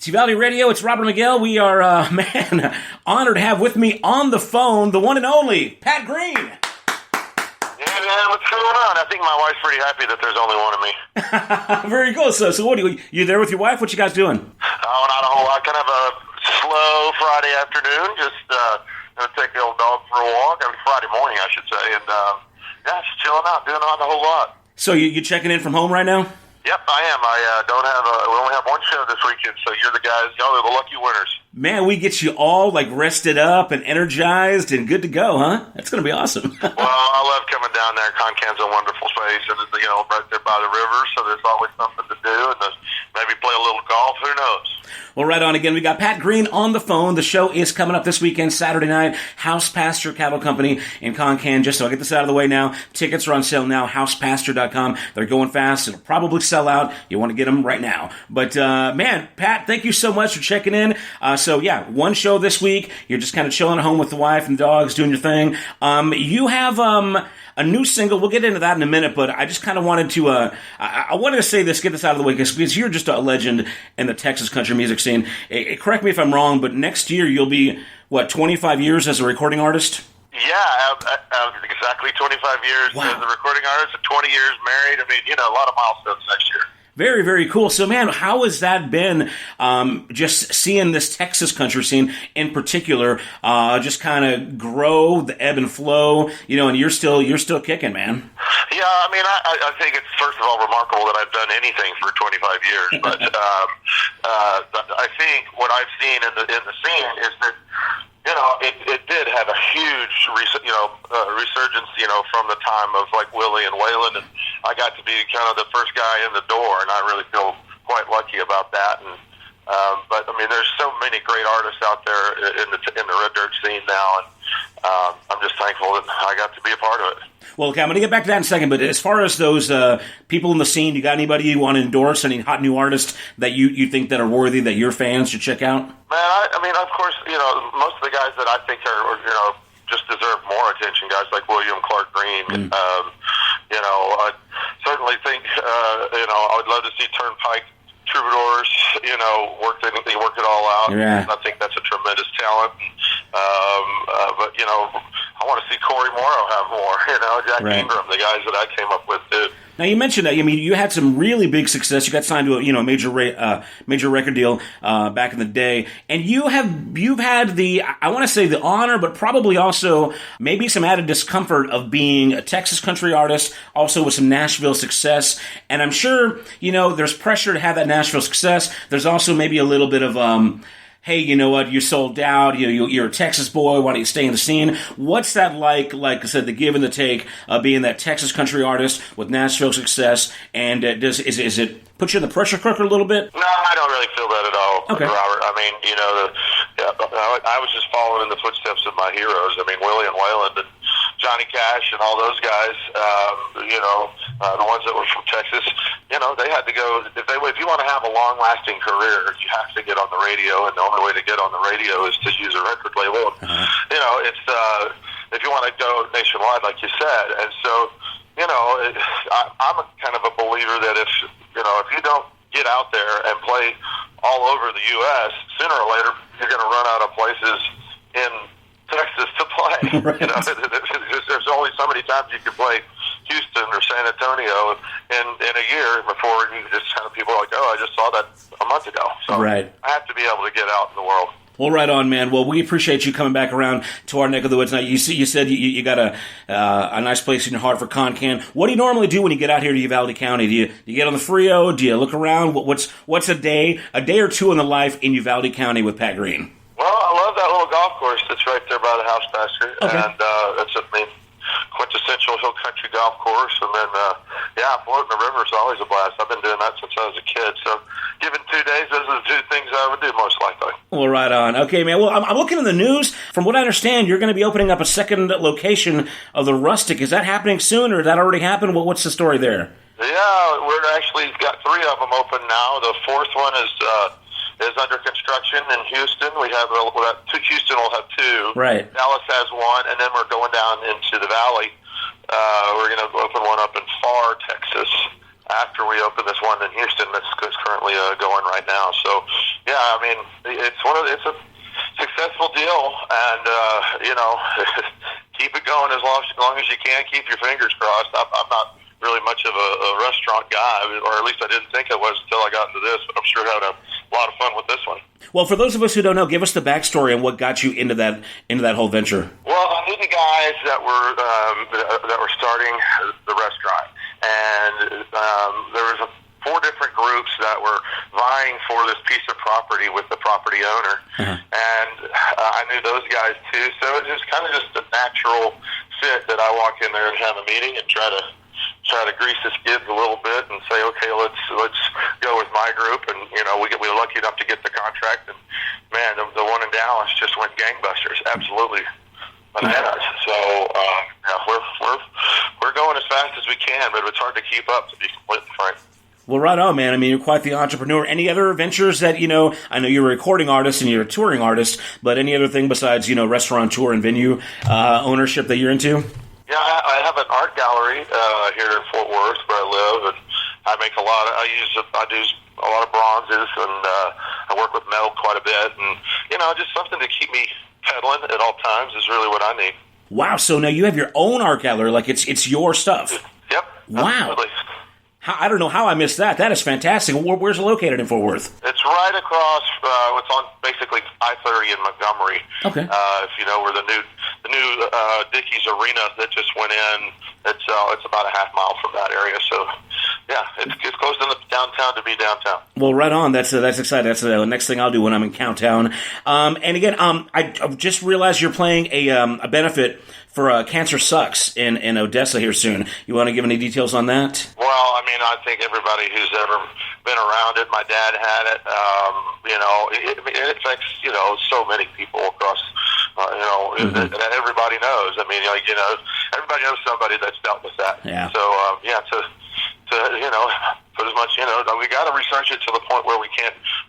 Uvalde Radio, it's Robert Miguel. We are, honored to have with me on the phone the one and only Pat Green. Yeah, man, what's going on? I think my wife's pretty happy that there's only one of me. Very cool. So what are you there with your wife? What you guys doing? Oh, not a whole lot. Kind of a slow Friday afternoon. Just gonna take the old dog for a walk. I mean, Friday morning, I should say. And just chilling out, doing not a whole lot. So you checking in from home right now? Yep, I am. We only have one show this weekend, so you're the guys. Y'all are the lucky winners. Man, we get you all like rested up and energized and good to go, huh? That's going to be awesome. Well, I love coming down there. Concan's a wonderful space, and right there by the river, so there's always something to do, and maybe play a little golf. Who knows? Well, right on again. We got Pat Green on the phone. The show is coming up this weekend, Saturday night. House Pasture Cattle Company in Concan. Just so I get this out of the way now, tickets are on sale now. HousePasture.com. They're going fast. It'll probably sell out. You want to get them right now. But man, Pat, thank you so much for checking in. So yeah, one show this week. You're just kind of chilling at home with the wife and the dogs, doing your thing. You have a new single. We'll get into that in a minute, but I just kind of wanted to I wanted to say this, get this out of the way, because you're just a legend in the Texas country music scene. Correct me if I'm wrong, but next year you'll be, 25 years as a recording artist? Yeah, exactly 25 years as a recording artist and 20 years married. I mean, a lot of milestones next year. Very, very cool. So, man, how has that been, just seeing this Texas country scene in particular, just kind of grow, the ebb and flow, and you're still kicking, man. Yeah, I mean, I think it's, first of all, remarkable that I've done anything for 25 years, but I think what I've seen in the scene is that, it did have a huge, resurgence, from the time of like Willie and Waylon, and I got to be kind of the first guy in the door, and I really feel quite lucky about that. And but I mean, there's so many great artists out there in the red dirt scene now, and I'm just thankful that I got to be a part of it. Well, okay, I'm going to get back to that in a second, but as far as those people in the scene, you got anybody you want to endorse, any hot new artists that you think that are worthy, that your fans should check out? Man, I mean, of course, most of the guys that I think are, just deserve more attention, guys like William Clark Green. I certainly think, I would love to see Turnpike Troubadours, work it all out. Yeah. I think that's a tremendous talent. But, I want to see Corey Morrow have more, Jack Ingram, the guys that I came up with, too. Now, you mentioned that. I mean, you had some really big success. You got signed to a major record deal back in the day, and you've had the, I want to say, the honor, but probably also maybe some added discomfort of being a Texas country artist, also with some Nashville success. And I'm sure there's pressure to have that Nashville success. There's also maybe a little bit of hey, you know what, you sold out, you're a Texas boy, why don't you stay in the scene? What's that like I said, the give and the take of being that Texas country artist with Nashville success, and is it put you in the pressure cooker a little bit? No, I don't really feel that at all, okay. Robert. I mean, I was just following in the footsteps of my heroes. I mean, Willie and Waylon and Johnny Cash and all those guys, the ones that were from Texas, they had to go, if you want to have a long-lasting career, you have to get on the radio, and the only way to get on the radio is to use a record label. It's, if you want to go nationwide, like you said, and so, I'm a kind of a believer that if you don't get out there and play all over the U.S., sooner or later, you're going to run out of places in Texas to play. Right. There's only so many times you can play Houston or San Antonio in a year before you just kind of people are like, oh, I just saw that a month ago. So right. I have to be able to get out in the world. Well, right on, man. Well, we appreciate you coming back around to our neck of the woods. Now, you said you got a nice place in your heart for Concan. What do you normally do when you get out here to Uvalde County? Do you get on the Frio? Do you look around? What's a day or two in the life in Uvalde County with Pat Green? Well, I love that little golf course that's right there by the House Pasture, okay. And that's quintessential hill country golf course. And then, floating the river is always a blast. I've been doing that since I was a kid. So, given 2 days, those are the two things I would do most likely. Well, right on. Okay, man. Well, I'm looking in the news. From what I understand, you're going to be opening up a second location of the Rustic. Is that happening soon, or did that already happen? What's the story there? Yeah, we're actually got 3 of them open now. The 4th one is under construction in Houston. Houston will have 2. Right. Dallas has 1, and then we're going down into the valley. We're going to open one up in Pharr, Texas, after we open this one in Houston that's currently going right now. So, yeah, I mean, it's a successful deal, and keep it going as long as you can. Keep your fingers crossed. I'm not really much of a restaurant guy, or at least I didn't think I was until I got into this. But I'm sure having a lot of fun with this one. Well, for those of us who don't know, give us the backstory and what got you into that whole venture. Well, I knew the guys that were starting the restaurant, and there was 4 different groups that were vying for this piece of property with the property owner, and I knew those guys too. So it was kind of just a natural fit that I walk in there and have a meeting and try to grease the skids a little bit and say, okay, let's go with my group. And we were lucky enough to get the contract, and man, the one in Dallas just went gangbusters, absolutely bananas. So we're going as fast as we can, but it's hard to keep up, to be completely frank. Well, right on, man. I mean, you're quite the entrepreneur. Any other ventures that, I know you're a recording artist and you're a touring artist, but any other thing besides, restaurateur and venue ownership that you're into? Yeah, I have an art gallery here in Fort Worth where I live, and I make I do a lot of bronzes, and I work with metal quite a bit, and just something to keep me pedaling at all times is really what I need. Wow, so now you have your own art gallery, like it's your stuff. Yep. Wow. Absolutely. I don't know how I missed that. That is fantastic. Where's it located in Fort Worth? It's right across. It's on basically I-30 in Montgomery. Okay. If you know where the new Dickies Arena that just went in, it's about a half mile from that area. So yeah, it's close to the downtown to be downtown. Well, right on. That's exciting. That's the next thing I'll do when I'm in Counttown. And again, I just realized you're playing a benefit for Cancer Sucks in Odessa here soon. You want to give any details on that? Well, I mean, I think everybody who's ever been around it, my dad had it, it affects, so many people across, that everybody knows. I mean, everybody knows somebody that's dealt with that. Yeah. So, put as much, we got to research it to the point where we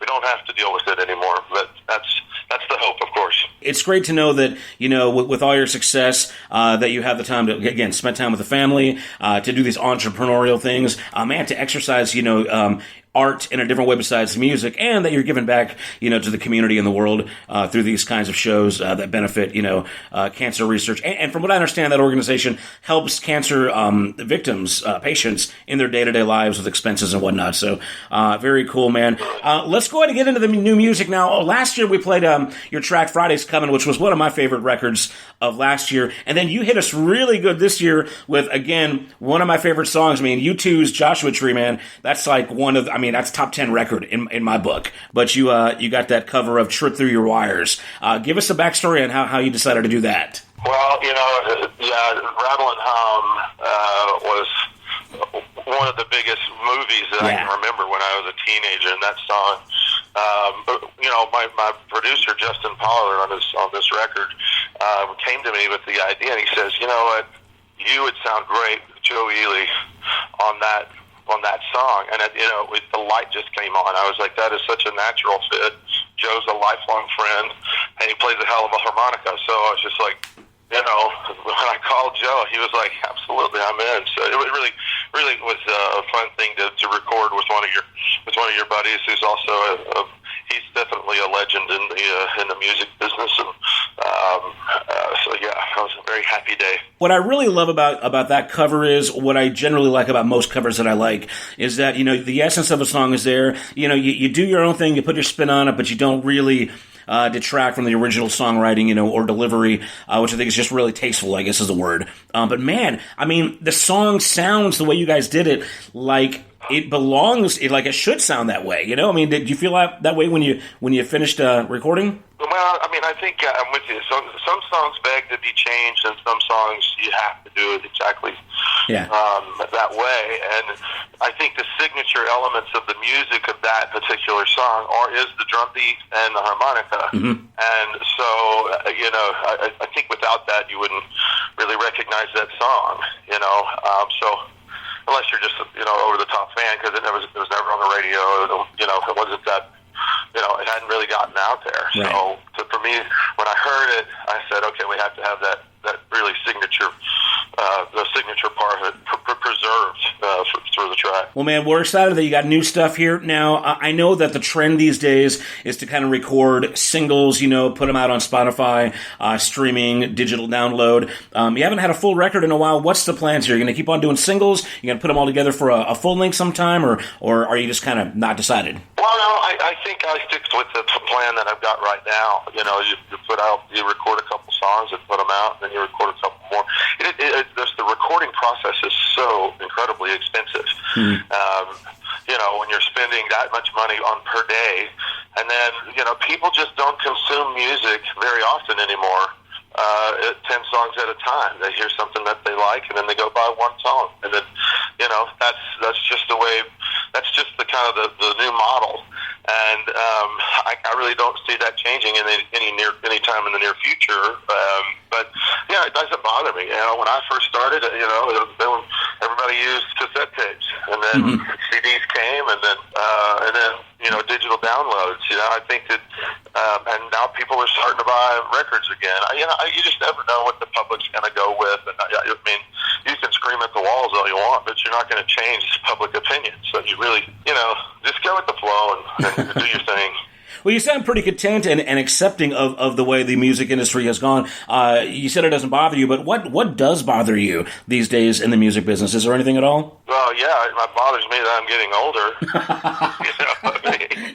don't have to deal with it anymore. But that's the hope, of course. It's great to know that, with all your success, that you have the time to, again, spend time with the family, to do these entrepreneurial things, and to exercise, art in a different way besides music, and that you're giving back, to the community and the world through these kinds of shows that benefit, cancer research. And from what I understand, that organization helps cancer victims, patients, in their day-to-day lives with expenses and whatnot. So very cool, man. Let's go ahead and get into the new music now. Last year we played your track Friday's Coming, which was one of my favorite records of last year. And then you hit us really good this year with, again, one of my favorite songs. I mean, U2's Joshua Tree, man. That's like that's top 10 record in my book. But you got that cover of Trip Through Your Wires. Give us a backstory on how you decided to do that. Well, Rattle and Hum was one of the biggest movies that I can remember when I was a teenager, and that song. My producer Justin Pollard on this record came to me with the idea, and he says, "You know what? You would sound great, Joe Ely, on that song." And the light just came on. I was like, "That is such a natural fit." Joe's a lifelong friend, and he plays a hell of a harmonica. So I was just like, when I called Joe, he was like, "Absolutely, I'm in." So it really was a fun thing to record with one of your buddies, who's also he's definitely a legend in the music business, and so yeah, it was a very happy day. What I really love about that cover is what I generally like about most covers that I like is that the essence of a song is there. You do your own thing, you put your spin on it, but you don't really detract from the original songwriting, or delivery, which I think is just really tasteful, I guess is the word. But man, I mean, the song sounds the way you guys did it, like it belongs, like it should sound that way. I mean, did you feel that way when you finished recording? Well, I mean, I think I'm with you. Some songs beg to be changed, and some songs you have to do it exactly that way. And I think the signature elements of the music of that particular song is the drum beat and the harmonica. Mm-hmm. And so, I think without that, you wouldn't really recognize that song. So unless you're just over the top fan, because it was never on the radio. It wasn't that. It hadn't really gotten out there. Right. So for me, when I heard it, I said, okay, we have to have that really signature, the signature part of it preserved through the track. Well, man, we're excited that you got new stuff here. Now, I know that the trend these days is to kind of record singles, put them out on Spotify, streaming, digital download. You haven't had a full record in a while. What's the plans here? You're going to keep on doing singles? You're going to put them all together for a full length sometime, or are you just kind of not decided? Well, no, I think I stick with the plan that I've got right now. You record a couple songs and put them out, and then you record a couple more. The recording process is so incredibly expensive. When you're spending that much money on per day, and then, people just don't consume music very often anymore. 10 songs at a time. They hear something that they like, and then they go buy one song. And then, that's just the way, that's just the kind of the new model. And I really don't see that changing in any time in the near future. But yeah, it doesn't bother me. When I first started, everybody used cassette tapes, and then CDs came, and then digital downloads. I think that, and now people are starting to buy records again. You just never know what the public's going to go with. And I mean, you can scream at the walls all you want, but you're not going to change public opinion. So you really, just go with the flow and do your thing. Well, you sound pretty content and accepting of the way the music industry has gone. You said it doesn't bother you, but what does bother you these days in the music business? Is there anything at all? Well, yeah, it bothers me that I'm getting older.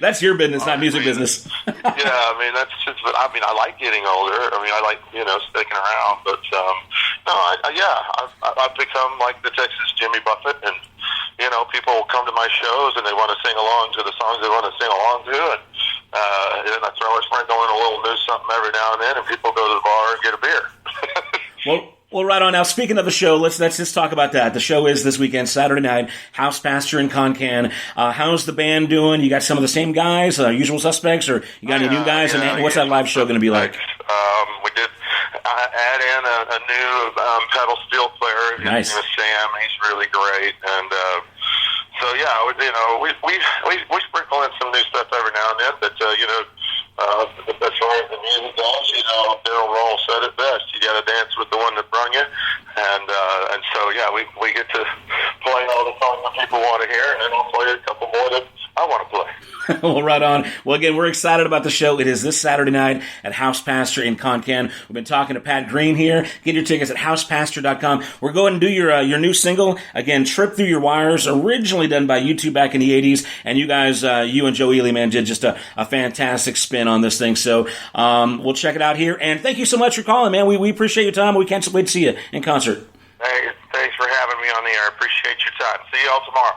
That's your business, not music business. That's just. I like getting older. I like sticking around, but I've become like the Texas Jimmy Buffett, and people will come to my shows and they want to sing along to the songs they want to sing along to, and then I throw a sprinkle in a little new something every now and then, and people go to the bar and get a beer. Well, right on. Now, speaking of the show, let's just talk about that. The show is this weekend, Saturday night, House Pasture in Concan. How's the band doing? You got some of the same guys, usual suspects, or you got any new guys? And what's that live show going to be like? We did add in a new pedal steel player. Nice. His name is Sam. He's really great, and we sprinkle in some new stuff every now and then. But as far as the music goes, Daryl Roll said it best. You got to dance with the one that brung you, and so we get to play all the songs that people want to hear, and then I'll play a couple more that I want to play. Well, right on. Well, again, we're excited about the show. It is this Saturday night at House Pasture in Concan. We've been talking to Pat Green here. Get your tickets at housepasture.com. We're going to do your new single, again, Trip Through Your Wires, originally done by U2 back in the 80s. And you guys, you and Joe Ely, man, did just a fantastic spin on this thing. So we'll check it out here. And thank you so much for calling, man. We appreciate your time. We can't wait to see you in concert. Hey, thanks for having me on the air. I appreciate your time. See you all tomorrow.